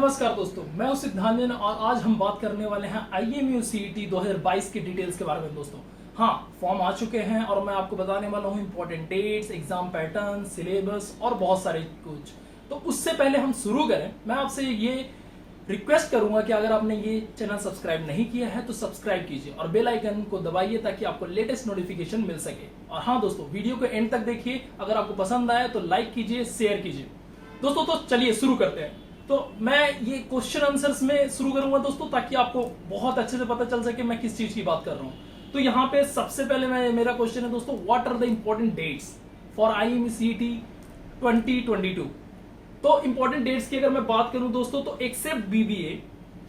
नमस्कार दोस्तों, मैं हूं सिद्धांत जैन और आज हम बात करने वाले हैं IMU CET 2022 की डिटेल्स के बारे में। दोस्तों हाँ, फॉर्म आ चुके हैं और मैं आपको बताने वाला हूं important dates, exam pattern, syllabus और बहुत सारे कुछ। तो उससे पहले हम शुरू करें, मैं आपसे ये रिक्वेस्ट करूंगा कि अगर आपने ये चैनल सब्सक्राइब नहीं किया है तो सब्सक्राइब कीजिए और बेल आइकन को दबाइए ताकि आपको लेटेस्ट नोटिफिकेशन मिल सके। और हाँ दोस्तों, वीडियो को एंड तक देखिए, अगर आपको पसंद आए तो लाइक कीजिए, शेयर कीजिए। दोस्तों तो चलिए शुरू करते हैं। तो मैं ये क्वेश्चन आंसर्स में शुरू करूंगा दोस्तों, ताकि आपको बहुत अच्छे से पता चल सके मैं किस चीज की बात कर रहा हूं। तो यहाँ पे सबसे पहले मेरा क्वेश्चन है दोस्तों, what are the important dates for IMU CET 2022। तो इंपॉर्टेंट डेट्स की अगर मैं बात करूं दोस्तों, तो एक्सेप्ट BBA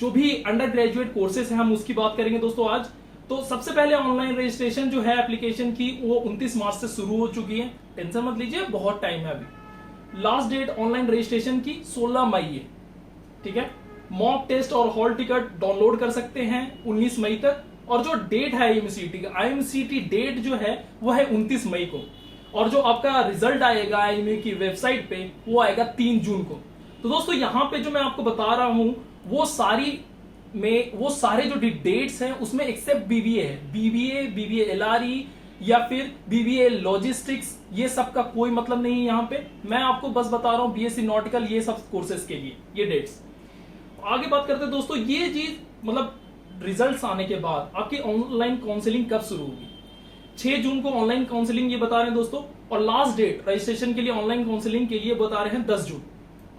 जो भी अंडर ग्रेजुएट कोर्सेस हैं हम उसकी बात करेंगे दोस्तों आज। तो सबसे पहले ऑनलाइन रजिस्ट्रेशन जो है एप्लीकेशन की वो 29 मार्च से शुरू हो चुकी है। टेंशन मत लीजिए, बहुत टाइम है अभी। लास्ट डेट ऑनलाइन रजिस्ट्रेशन की 16 मई है, ठीक है। मॉक टेस्ट और हॉल टिकट डाउनलोड कर सकते हैं 19 मई तक। और जो डेट है IMU CET का, IMU CET डेट जो है वो है 29 मई को। और जो आपका रिजल्ट आएगा IMU की वेबसाइट पे वो आएगा 3 जून को। तो दोस्तों यहाँ पे जो मैं आपको बता रहा हूं वो सारे जो डेट्स हैं उसमें एक्सेप्ट BBA है। BBA LRE या फिर BBA लॉजिस्टिक्स, ये सब का कोई मतलब नहीं है। यहाँ पे मैं आपको बस बता रहा हूँ BSc नॉटिकल, ये सब कोर्सेज के लिए ये डेट्स। आगे बात करते हैं दोस्तों, ये चीज मतलब रिजल्ट्स आने के बाद आपकी ऑनलाइन काउंसलिंग कब शुरू होगी। 6 जून को ऑनलाइन काउंसलिंग ये बता रहे हैं दोस्तों। और लास्ट डेट रजिस्ट्रेशन के लिए ऑनलाइन काउंसलिंग के लिए बता रहे हैं 10 जून।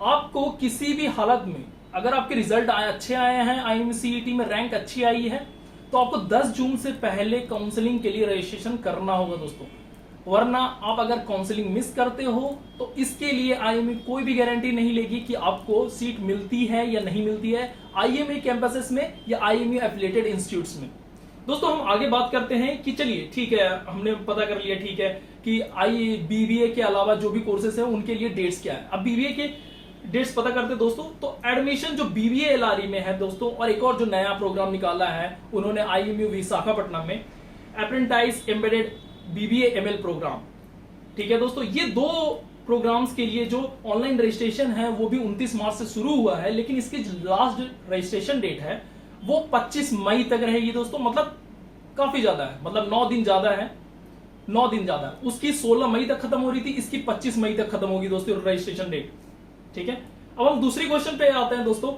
आपको किसी भी हालत में अगर आपके रिजल्ट अच्छे आए हैं, IMU CET में रैंक अच्छी आई है, तो आपको 10 जून से पहले काउंसलिंग के लिए रजिस्ट्रेशन करना होगा दोस्तों। वरना आप अगर काउंसलिंग मिस करते हो तो इसके लिए IMU कोई भी गारंटी नहीं लेगी कि आपको सीट मिलती है या नहीं मिलती है IMU कैंपसेस में या IMU एफिलिएटेड इंस्टीट्यूट्स में। दोस्तों हम आगे बात करते हैं कि चलिए ठीक है, हमने पता कर लिया ठीक है कि BBA के अलावा जो भी कोर्सेस है उनके लिए डेट्स क्या है। अब BBA के डेट्स पता करते दोस्तों। तो एडमिशन जो BBA LRE में है दोस्तों, और एक और जो नया प्रोग्राम निकाला है उन्होंने IMU विशाखापट्टनम में, apprentice embedded BBA ML programme, ठीक है दोस्तों। ये 2 प्रोग्राम्स के लिए जो ऑनलाइन रजिस्ट्रेशन है वो भी 29 मार्च से शुरू हुआ है, लेकिन इसकी लास्ट रजिस्ट्रेशन डेट है वो 25 मई तक रहेगी दोस्तों। मतलब काफी ज्यादा है, मतलब 9 दिन ज्यादा है, 9 दिन ज्यादा है। उसकी 16 मई तक खत्म हो रही थी, इसकी 25 मई तक खत्म होगी दोस्तों रजिस्ट्रेशन डेट, ठीक है। अब हम दूसरी क्वेश्चन पे आते हैं दोस्तों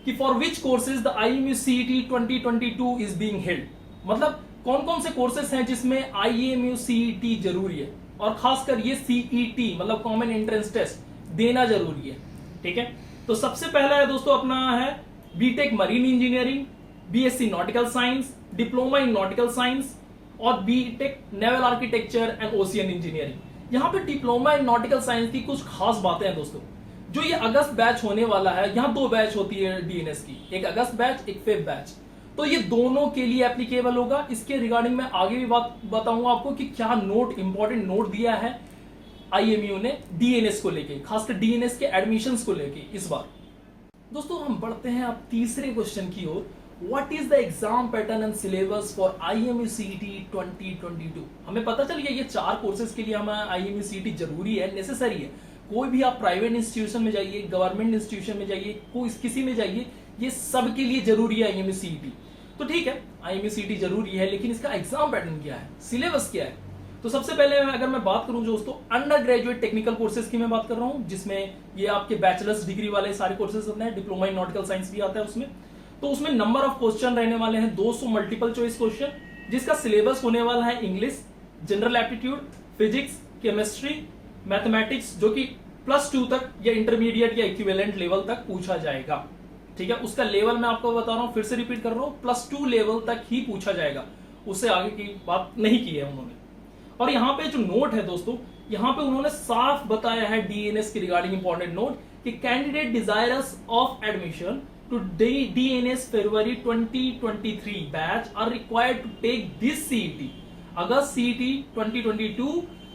कि for which courses the IMU CET 2022 is being held. मतलब कौन कौन से कोर्सेज हैं जिसमें IMU CET जरूरी है, और खासकर ये CET मतलब कॉमन एंट्रेंस टेस्ट देना जरूरी है, ठीक है। तो सबसे पहला है दोस्तों अपना है BTech marine engineering, BSc nautical science, diploma in nautical science और BTech naval architecture and ocean engineering. यहाँ पे डिप्लोमा इन नॉटिकल साइंस की कुछ खास बातें हैं दोस्तों। जो ये अगस्त बैच होने वाला है, यहाँ 2 बैच होती है DNS की, एक अगस्त बैच एक फेब बैच। तो ये दोनों के लिए एप्लीकेबल होगा। इसके रिगार्डिंग मैं आगे भी बात बताऊंगा आपको कि क्या इंपॉर्टेंट नोट दिया है IMU ने DNS को लेके, खासकर DNS के एडमिशंस को लेके इस बार। दोस्तों हम बढ़ते हैं अब तीसरे क्वेश्चन की ओर। What is the exam pattern and syllabus for IMU CET 2022। हमें पता चल गया ये 4 कोर्सेज के लिए हमें IMU CET जरूरी है, नेसेसरी है। कोई भी आप प्राइवेट इंस्टीट्यूशन में जाइए, गवर्नमेंट इंस्टीट्यूशन में जाइए, कोई किसी में जाइए, ये सब के लिए जरूरी है IMU CET। तो ठीक है, IMU CET जरूरी है, लेकिन इसका एग्जाम पैटर्न क्या है, सिलेबस क्या है। तो सबसे पहले अगर मैं बात करूं दोस्तों अंडर ग्रेजुएट टेक्निकल कोर्सेज की मैं बात कर रहा हूं, जिसमें ये आपके बैचलर्स डिग्री वाले सारे कोर्सेज होते हैं, डिप्लोमा इन नॉटिकल साइंस भी आता है उसमें। तो उसमें नंबर ऑफ क्वेश्चन रहने वाले हैं 200 मल्टीपल चॉइस क्वेश्चन, जिसका सिलेबस होने वाला है English, general aptitude, physics, chemistry, mathematics, जो कि +2 तक या इंटरमीडिएट या इक्विवेलेंट लेवल तक पूछा जाएगा, ठीक है। उसका लेवल मैं आपको बता रहा हूं, फिर से रिपीट कर रहा हूं, +2 लेवल तक ही पूछा जाएगा, उससे आगे की बात नहीं की है उन्होंने। और यहाँ पे जो नोट है दोस्तों, यहाँ पे उन्होंने साफ बताया है DNS के रिगार्डिंग इंपॉर्टेंट नोट कि candidate desirous of admission to DNS February 2023 batch are required to take this CET August CET 2022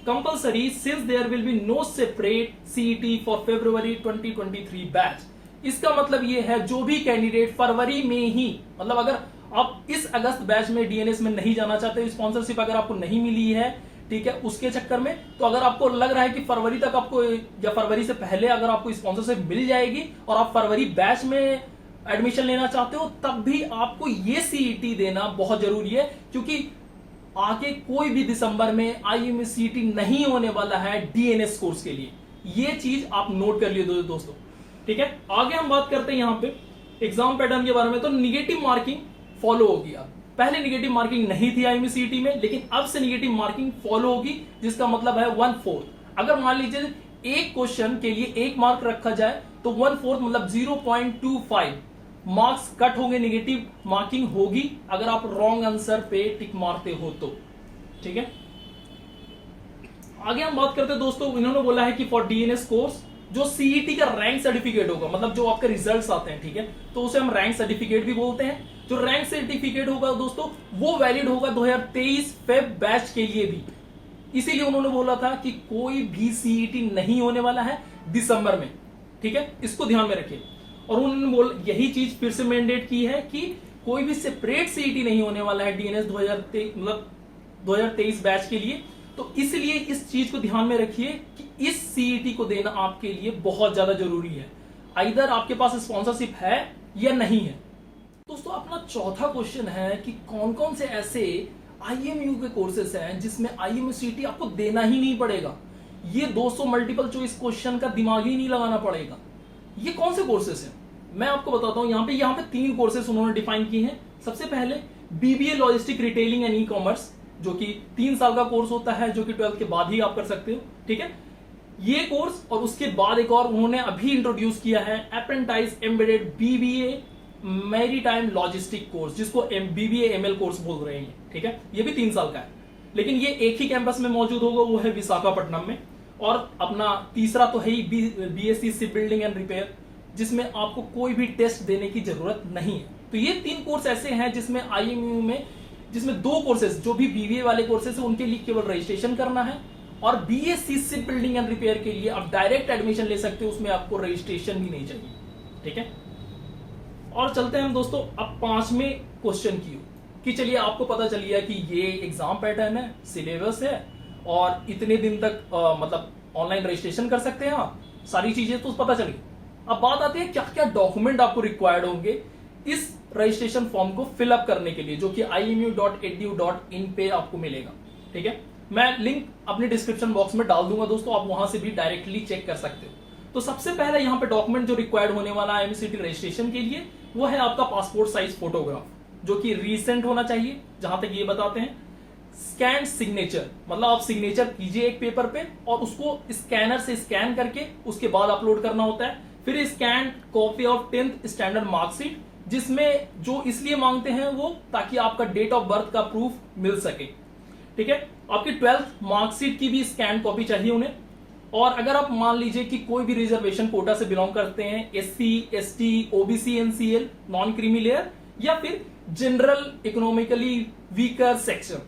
compulsory since there will be no separate CET for February 2023 batch. इसका मतलब ये है जो भी candidate फरवरी में ही, मतलब अगर आप इस अगस्त बैच में DNS में नहीं जाना चाहते, स्पॉन्सरशिप अगर आपको नहीं मिली है ठीक है, उसके चक्कर में। तो अगर आपको लग रहा है कि फरवरी तक आपको या फरवरी से पहले अगर आपको स्पॉन्सरशिप मिल जाएगी और आप फरवरी बैच में एडमिशन लेना चाहते हो, तब भी आपको ये सीईटी देना बहुत जरूरी है, क्योंकि आगे कोई भी दिसंबर में आईएमयू सीईटी नहीं होने वाला है डीएनएस कोर्स के लिए। ये चीज आप नोट कर लिए दोस्तों, ठीक है। आगे हम बात करते हैं यहाँ पे एग्जाम पैटर्न के बारे में। तो निगेटिव मार्किंग फॉलो होगी। अब पहले निगेटिव मार्किंग नहीं थी आईएमयू सीईटी में, लेकिन अब से निगेटिव मार्किंग फॉलो होगी, जिसका मतलब है 1/4। अगर मान लीजिए एक क्वेश्चन के लिए 1 मार्क रखा जाए तो 1/4 मतलब 0.25 मार्क्स कट होंगे, निगेटिव मार्किंग होगी अगर आप रॉन्ग आंसर पे टिक मारते हो तो, ठीक है। आगे हम बात करते हैं दोस्तों, इन्होंने बोला है कि फॉर डीएनएस कोर्स जो सीईटी का रैंक सर्टिफिकेट होगा, मतलब जो आपके रिजल्ट्स आते हैं, ठीक है, तो उसे हम रैंक सर्टिफिकेट भी बोलते हैं। जो रैंक सर्टिफिकेट होगा दोस्तों वो वैलिड होगा 2023 फेब बैच के लिए भी। इसीलिए उन्होंने बोला था कि कोई भी सीईटी नहीं होने वाला है दिसंबर में, ठीक है, इसको ध्यान में रखिए। और उन्होंने यही चीज फिर से मैंडेट की है कि कोई भी सेपरेट सीईटी नहीं होने वाला है डीएनएस 2023 बैच के लिए। तो इसलिए इस चीज को ध्यान में रखिए कि इस सीईटी को देना आपके लिए बहुत ज्यादा जरूरी है, आइदर आपके पास स्पॉन्सरशिप है या नहीं है। दोस्तों अपना चौथा क्वेश्चन है कि कौन कौन से ऐसे आईएमयू के कोर्सेस हैं जिसमें आईएमयू सीईटी आपको देना ही नहीं पड़ेगा। ये 200 मल्टीपल चॉइस क्वेश्चन का दिमाग ही नहीं लगाना पड़ेगा। ये कौन से कोर्सेस हैं मैं आपको बताता हूं। यहाँ पे 3 कोर्सेस उन्होंने डिफाइन किए हैं। सबसे पहले BBA logistic retailing and e commerce, जो कि 3 साल का कोर्स होता है, जो कि 12th के बाद ही आप कर सकते हो, ठीक है, ये कोर्स। और उसके बाद एक और उन्होंने अभी इंट्रोड्यूस किया है apprentice embedded BBA maritime logistic course, जिसको बीबीए एमएल कोर्स बोल रहे हैं, ठीक है। ये भी 3 साल का है, लेकिन ये एक ही कैंपस में मौजूद होगा, वो है विशाखापट्टनम में। और अपना तीसरा तो है ही BSc ship building and repair, जिसमें आपको कोई भी टेस्ट देने की जरूरत नहीं है। तो ये 3 कोर्स ऐसे हैं जिसमें आईएमयू में, जिसमें 2 कोर्सेज जो भी बीबीए वाले कोर्सेज है उनके लिए केवल रजिस्ट्रेशन करना है, और BSc ship building and repair के लिए आप डायरेक्ट एडमिशन ले सकते हो, उसमें आपको रजिस्ट्रेशन भी नहीं चाहिए, ठीक है। और चलते हैं हम दोस्तों अब 5वें क्वेश्चन की, कि चलिए आपको पता चल गया कि ये एग्जाम पैटर्न है, सिलेबस है, और इतने दिन तक मतलब ऑनलाइन रजिस्ट्रेशन कर सकते हैं आप, सारी चीजें तो पता चली। अब बात आती है क्या क्या डॉक्यूमेंट आपको रिक्वायर्ड होंगे इस रजिस्ट्रेशन फॉर्म को फिलअप करने के लिए, जो कि imu.edu.in पे आपको मिलेगा, ठीक है। मैं लिंक अपने डिस्क्रिप्शन बॉक्स में डाल दूंगा दोस्तों, आप वहां से भी डायरेक्टली चेक कर सकते हो। तो सबसे पहले यहाँ पे डॉक्यूमेंट जो रिक्वायर्ड होने वाला है आईएमयू सीईटी रजिस्ट्रेशन के लिए, वो है आपका पासपोर्ट साइज फोटोग्राफ, जो कि रीसेंट होना चाहिए, जहां तक ये बताते हैं। स्कैन सिग्नेचर, मतलब आप सिग्नेचर कीजिए एक पेपर पे और उसको स्कैनर से स्कैन करके उसके बाद अपलोड करना होता है। फिर scan copy of 10th standard marksheet, जिसमें जो इसलिए मांगते हैं वो ताकि आपका डेट ऑफ बर्थ का प्रूफ मिल सके, ठीक है। आपकी 12th मार्कशीट की भी स्कैन कॉपी चाहिए उन्हें। और अगर आप मान लीजिए कि कोई भी रिजर्वेशन कोटा से बिलोंग करते हैं, SC, ST, OBC, NCL, non creamy layer, या फिर जनरल इकोनॉमिकली वीकर सेक्शन,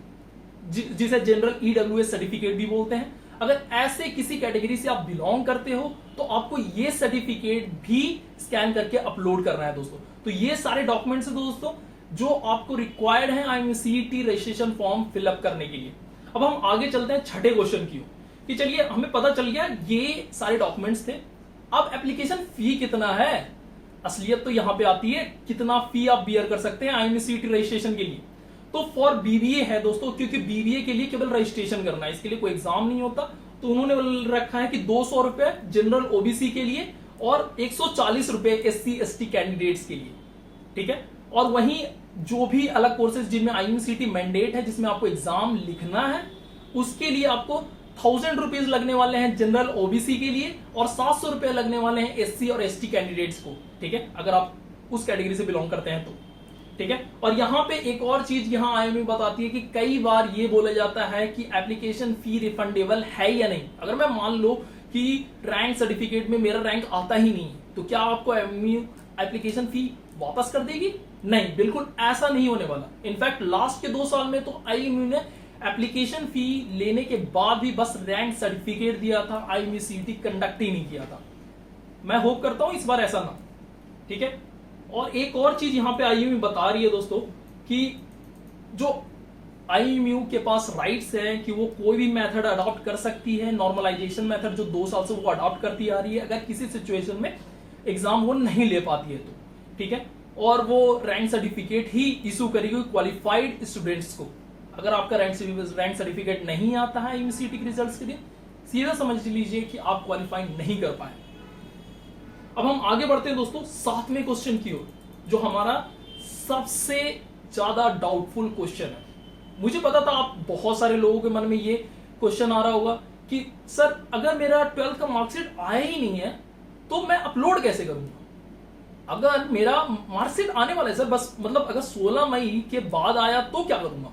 जिसे जनरल ईडब्ल्यूएस सर्टिफिकेट भी बोलते हैं, अगर ऐसे किसी कैटेगरी से आप बिलोंग करते हो तो आपको ये सर्टिफिकेट भी स्कैन करके अपलोड करना है दोस्तों। तो ये सारे डॉक्यूमेंट्स हैं दोस्तों जो आपको रिक्वायर्ड है IMU CET registration form fill up करने के लिए। अब हम आगे चलते हैं छठे क्वेश्चन की, कि चलिए हमें पता चल गया ये सारे डॉक्यूमेंट्स थे, अब एप्लीकेशन फी कितना है। असलियत तो यहां पे आती है कितना फी आप बियर कर सकते हैं आईएमयू सीईटी रजिस्ट्रेशन के लिए। तो फॉर बीबीए है दोस्तों, क्योंकि बीबीए के लिए केवल रजिस्ट्रेशन करना है, इसके लिए कोई एग्जाम नहीं होता, तो उन्होंने रखा है कि 200 रुपए जनरल ओबीसी के लिए और 140 रुपए एससी एसटी कैंडिडेट्स के लिए, ठीक है। और वहीं जो भी अलग कोर्सेज जिनमें आईएमयू सीईटी मैंडेट है, जिसमें आपको एग्जाम लिखना है, उसके लिए आपको 1000 रुपीज लगने वाले हैं जनरल ओबीसी के लिए, और 700 रुपए लगने वाले हैं एससी और एसटी कैंडिडेट्स को, ठीक है, अगर आप उस कैटेगरी से बिलोंग करते हैं तो, ठीक है। और यहां पे एक और चीज यहां आईएमयू बताती है कि कई बार ये बोला जाता है कि एप्लीकेशन फी रिफंडेबल है या नहीं। अगर मैं मान लो कि रैंक सर्टिफिकेट में मेरा रैंक आता ही नहीं, तो क्या आपको आईएमयू एप्लीकेशन फी वापस कर देगी? नहीं, बिल्कुल ऐसा नहीं होने वाला। इनफैक्ट लास्ट के 2 साल में तो आईएमयू ने एप्लीकेशन फी लेने के बाद भी बस रैंक सर्टिफिकेट दिया था, आईएमयू सीईटी कंडक्ट ही नहीं किया था। मैं होप करता हूं इस बार ऐसा ना, ठीक है। और एक और चीज यहां पे आईएमयू बता रही है दोस्तों कि जो आईएमयू के पास राइट्स है कि वो कोई भी मेथड अडॉप्ट कर सकती है, नॉर्मलाइजेशन मेथड जो 2 साल से वो अडॉप्ट करती आ रही है, अगर किसी सिचुएशन में एग्जाम वो नहीं ले पाती है तो, ठीक है। और वो रैंक सर्टिफिकेट ही इशू करेगी क्वालिफाइड स्टूडेंट्स को। अगर आपका रैंक सर्टिफिकेट नहीं आता है यूनिवर्सिटी के रिजल्ट्स के दिन, सीधा समझ लीजिए कि आप क्वालिफाई नहीं कर पाए। अब हम आगे बढ़ते हैं दोस्तों 7वें क्वेश्चन की ओर, जो हमारा सबसे ज्यादा डाउटफुल क्वेश्चन है। मुझे पता था आप बहुत सारे लोगों के मन में ये क्वेश्चन आ रहा होगा कि सर अगर मेरा 12th का मार्कशीट आया ही नहीं है तो मैं अपलोड कैसे करूंगा। अगर मेरा मार्कशीट आने वाला है सर, बस मतलब अगर 16 मई के बाद आया तो क्या करूंगा,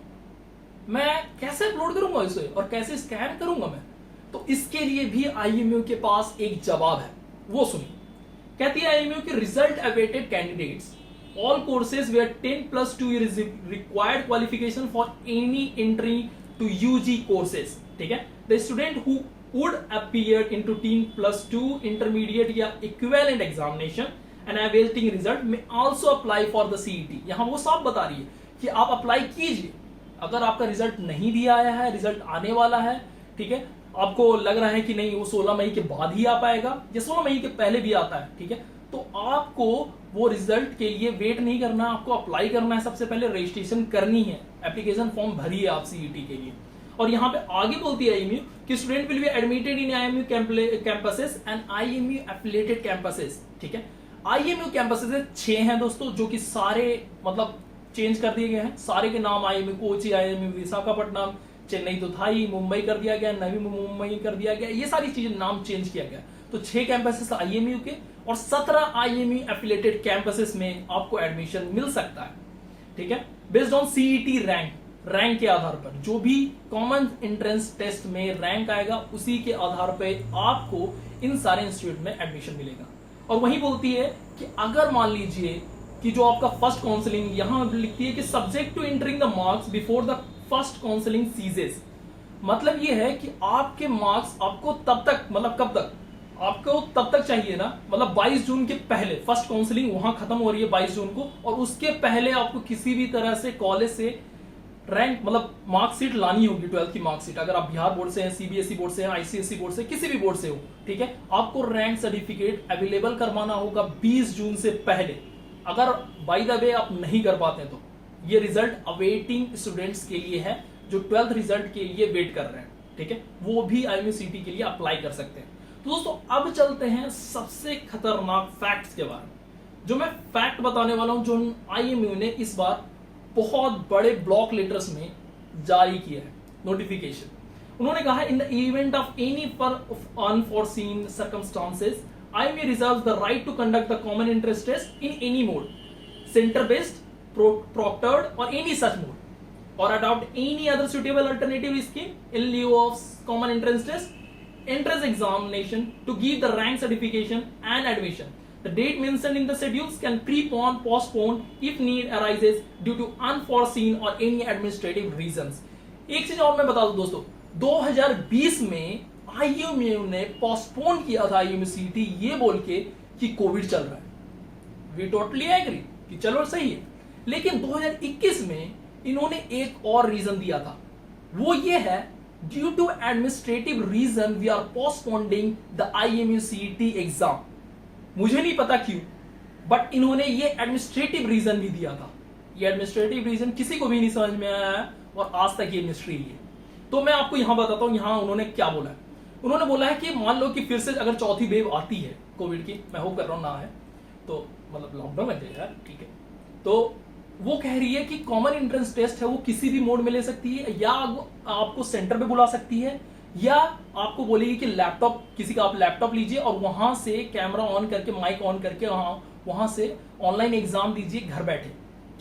मैं कैसे अपलोड करूंगा इसे और कैसे स्कैन करूंगा मैं। तो इसके लिए भी आईएमयू के पास एक जवाब है, वो सुनिए। कहती है आईएमयू की result awaited candidates all courses where 10+2 year is required qualification for any entry to UG courses, ठीक है। The student who would appear into 10+2 intermediate या equivalent examination and awaiting result may also apply for the CET। यहाँ वो साफ बता रही है कि आप अप्लाई कीजिए। अगर आपका रिजल्ट नहीं भी आया है, रिजल्ट आने वाला है, ठीक है, आपको लग रहा है कि नहीं वो 16 मई के बाद ही आ पाएगा या 16 मई के पहले भी आता है, ठीक है, तो आपको वो रिजल्ट के लिए वेट नहीं करना, आपको अप्लाई करना है। सबसे पहले रजिस्ट्रेशन करनी है, एप्लीकेशन फॉर्म भरिए आप सीईटी के लिए। और यहाँ पे आगे बोलती है आईएमयू कि student will be admitted in IMU campuses and IMU affiliated campuses, ठीक है। आईएमयू कैंपसेस 6 हैं दोस्तों, जो कि सारे मतलब चेंज कर दिए गए हैं। सारे के नाम आईएमयू कोची, आईएमयू विशाखापट्टनम, चेन्नई तो था ही, मुंबई कर दिया गया, नवी मुंबई कर दिया गया, ये सारी चीजें नाम चेंज किया गया। तो 6 कैंपसेस आईएमयू के और 17 आईएमयू एफिलिएटेड कैंपसेस में आपको एडमिशन मिल सकता है, ठीक है। बेस्ड ऑन सीईटी रैंक के आधार पर, जो भी कॉमन एंट्रेंस टेस्ट में रैंक आएगा उसी के आधार पर आपको इन सारे इंस्टीट्यूट में एडमिशन मिलेगा। और वही बोलती है कि अगर मान लीजिए कि जो आपका फर्स्ट काउंसलिंग, यहां लिखती है कि subject to entering the marks before the first counselling ceases, मतलब ये है कि आपके मार्क्स आपको तब तक, मतलब कब तक आपको तब तक चाहिए ना, मतलब 22 जून के पहले फर्स्ट काउंसलिंग वहां खत्म हो रही है 22 जून को, और उसके पहले आपको किसी भी तरह से कॉलेज से रैंक मतलब मार्कशीट लानी होगी, 12th की मार्कशीट। अगर आप बिहार बोर्ड से हैं, सीबीएसई बोर्ड से हैं, आईसीएसई बोर्ड से, किसी भी बोर्ड से हो, ठीक है, आपको रैंक सर्टिफिकेट अवेलेबल करवाना होगा 20 जून से पहले। अगर बाय द वे आप नहीं कर पाते तो ये रिजल्ट अवेटिंग स्टूडेंट्स के लिए है, जो 12th रिजल्ट के लिए वेट कर रहे हैं, ठीक है, वो भी आईएमयू सीटी के लिए अप्लाई कर सकते हैं। तो दोस्तों अब चलते हैं सबसे खतरनाक फैक्ट्स के बारे में। जो मैं फैक्ट बताने वाला हूं, जो आईएमयू ने इस बार बहुत बड़े ब्लॉक लेटर्स में जारी किया है नोटिफिकेशन। उन्होंने कहा in the event of any unforeseen circumstances IMU reserves the right to conduct the common interest test in any mode, center-based, proctored, or any such mode, or adopt any other suitable alternative scheme in lieu of common entrance test, entrance examination to give the rank certification and admission. The date mentioned in the schedules can prepone, postpone if need arises due to unforeseen or any administrative reasons. एक चीज और मैं बता दूं दोस्तों, 2020 में IMU ने postpone किया था आईएमयू सीटी ये बोल के कि कोविड चल रहा है। वी टोटली एग्री कि चलो सही है, लेकिन 2021 में इन्होंने एक और रीजन दिया था, वो ये है due to administrative reason we are postponing the IMU CET exam. मुझे नहीं पता क्यों, बट इन्होंने ये एडमिनिस्ट्रेटिव रीजन भी दिया था। ये एडमिनिस्ट्रेटिव रीजन किसी को भी नहीं समझ में आया है और आज तक ये मिस्ट्री है। तो मैं आपको यहां बताता हूं यहां उन्होंने क्या बोला है। उन्होंने बोला है कि मान लो कि फिर से अगर चौथी वेव आती है कोविड की, मैं होप कर रहा हूं ना है, तो मतलब लॉकडाउन लग जाएगा, ठीक है, तो वो कह रही है कि कॉमन एंट्रेंस टेस्ट है वो किसी भी मोड में ले सकती है, या आपको सेंटर पे बुला सकती है, या आपको बोलेगी कि लैपटॉप, किसी का आप लैपटॉप लीजिए और वहां से कैमरा ऑन करके, माइक ऑन करके वहां से ऑनलाइन एग्जाम दीजिए घर बैठे,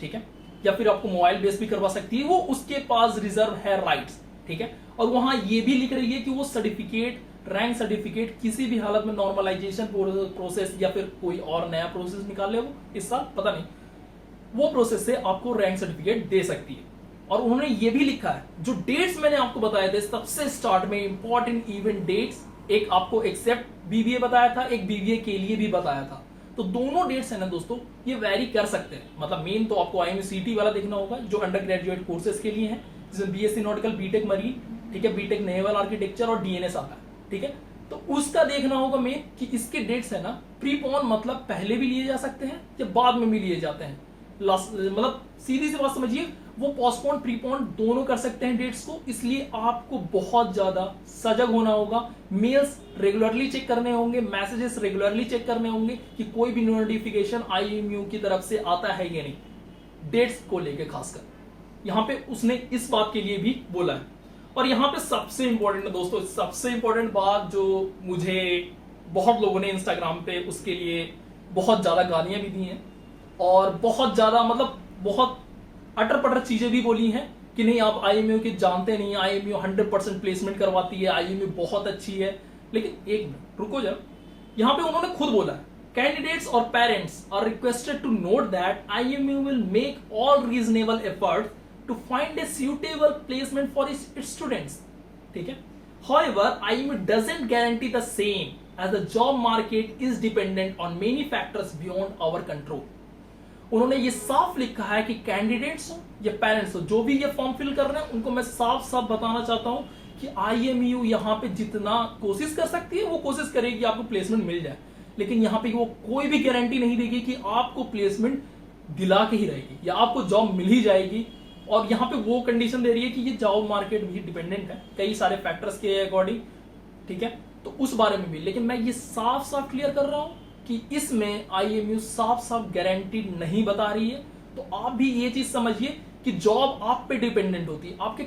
ठीक है, या फिर आपको मोबाइल बेस भी करवा सकती है, वो उसके पास रिजर्व है राइट्स, ठीक है। और वहां ये भी लिख रही है कि वो सर्टिफिकेट, रैंक सर्टिफिकेट किसी भी हालत में नॉर्मलाइजेशन प्रोसेस या फिर कोई और नया प्रोसेस निकाल ले वो इस साल, पता नहीं, वो प्रोसेस से आपको रैंक सर्टिफिकेट दे सकती है। और उन्होंने ये भी लिखा है, जो डेट्स मैंने आपको बताए थे सबसे स्टार्ट में, इंपॉर्टेंट इवेंट डेट्स, एक आपको एक्सेप्ट बीबीए बताया था, एक बीबीए के लिए भी बताया था, तो दोनों डेट्स है ना दोस्तों ये वैरी कर सकते हैं। मतलब मेन तो आपको आईएमयू सीटी वाला देखना होगा जो अंडर ग्रेजुएट कोर्सेज के लिए है, जिसमें बीएससी नॉटिकल, बीटेक मरीन, ठीक है, बीटेक नेवल आर्किटेक्चर और डीएनएस आता है, ठीक है। तो उसका देखना होगा मेन कि इसके डेट्स है ना, प्रीपोन मतलब पहले भी लिए जा सकते हैं या बाद में भी लिए जाते हैं, मतलब सीधी सी बात समझिए, वो पोस्टपोन प्रीपोन दोनों कर सकते हैं डेट्स को। इसलिए आपको बहुत ज्यादा सजग होना होगा, मेल्स रेगुलरली चेक करने होंगे, मैसेजेस रेगुलरली चेक करने होंगे कि कोई भी नोटिफिकेशन आईएमयू की तरफ से आता है या नहीं, डेट्स को लेके खासकर यहां पे उसने इस बात के लिए भी बोला है। और यहां पे सबसे इंपॉर्टेंट है दोस्तों, सबसे इंपॉर्टेंट बात जो मुझे बहुत लोगों ने इंस्टाग्राम पे उसके लिए बहुत ज्यादा गालियां भी दी हैं और बहुत ज्यादा मतलब बहुत अटर पटर चीजें भी बोली हैं कि नहीं आप आईएमयू की जानते नहीं, आईएमयू 100% प्लेसमेंट करवाती है, आईएमयू बहुत अच्छी है। लेकिन एक मिनट रुको जरा, यहां पे उन्होंने खुद बोला है कैंडिडेट्स और parents are requested to note that IMU will make all reasonable efforts to find a suitable placement for its students, ठीक है। However, IMU doesn't guarantee the same as the job market is dependent on many factors beyond our control. उन्होंने ये साफ लिखा है कि candidates हो या पेरेंट्स हो, जो भी ये फॉर्म फिल कर रहे हैं उनको मैं साफ साफ बताना चाहता हूं कि IMU यहाँ पे जितना कोशिश कर सकती है वो कोशिश करेगी आपको प्लेसमेंट मिल जाए, लेकिन यहाँ पे वो कोई भी गारंटी नहीं देगी कि आपको प्लेसमेंट दिला के ही रहेगी या आपको जॉब मिल ही जाएगी। और यहाँ पे वो कंडीशन दे रही है कि ये जॉब मार्केट भी डिपेंडेंट है कई सारे फैक्टर्स के अकॉर्डिंग, ठीक है। तो उस बारे में भी, लेकिन मैं ये साफ साफ क्लियर कर रहा हूं कि इसमें आईएमयू साफ साफ गारंटीड नहीं बता रही है। तो आप भी ये चीज समझिए कि जॉब आप पे डिपेंडेंट होती है, आपके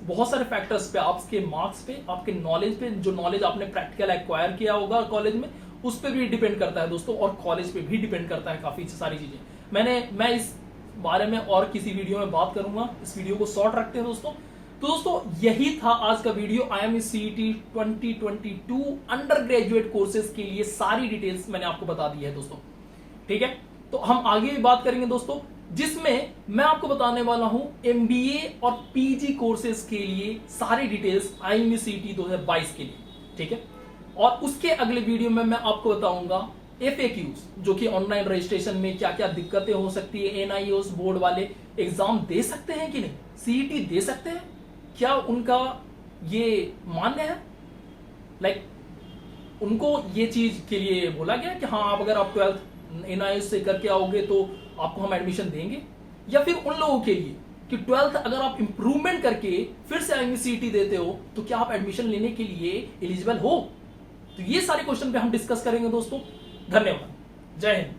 बहुत सारे फैक्टर्स पे, आपके मार्क्स पे, आपके नॉलेज पे, जो नॉलेज आपने प्रैक्टिकल एक्वायर किया होगा कॉलेज में उस पर भी डिपेंड करता है दोस्तों, और कॉलेज पे भी डिपेंड करता है काफी सारी चीजें। मैं इस बारे में और किसी वीडियो में बात करूंगा, इस वीडियो को शॉर्ट रखते हैं दोस्तों। तो दोस्तों यही था आज का video, IMU CET 2022 under graduate courses के लिए सारी डिटेल्स मैंने आपको बता दी है दोस्तों, ठीक है। तो हम आगे भी बात करेंगे दोस्तों, जिसमें मैं आपको बताने वाला हूं MBA और PG कोर्सेज के लिए सारी डिटेल्स IMU CET 2022 के लिए, ठीक है। और उसके अगले वीडियो में मैं आपको बताऊंगा FAQs, जो कि ऑनलाइन रजिस्ट्रेशन में क्या क्या दिक्कतें हो सकती है, NIOS बोर्ड वाले एग्जाम दे सकते हैं कि नहीं, CET दे सकते हैं, क्या उनका ये मान्य है, लाइक उनको ये चीज के लिए बोला गया कि हाँ आप अगर आप 12th NIOS से करके आओगे तो आपको हम एडमिशन देंगे, या फिर उन लोगों के लिए कि 12th अगर आप इंप्रूवमेंट करके फिर से IMU CET देते हो तो क्या आप एडमिशन लेने के लिए एलिजिबल हो। तो ये सारे क्वेश्चन पे हम डिस्कस करेंगे दोस्तों। धन्यवाद, जय हिंद।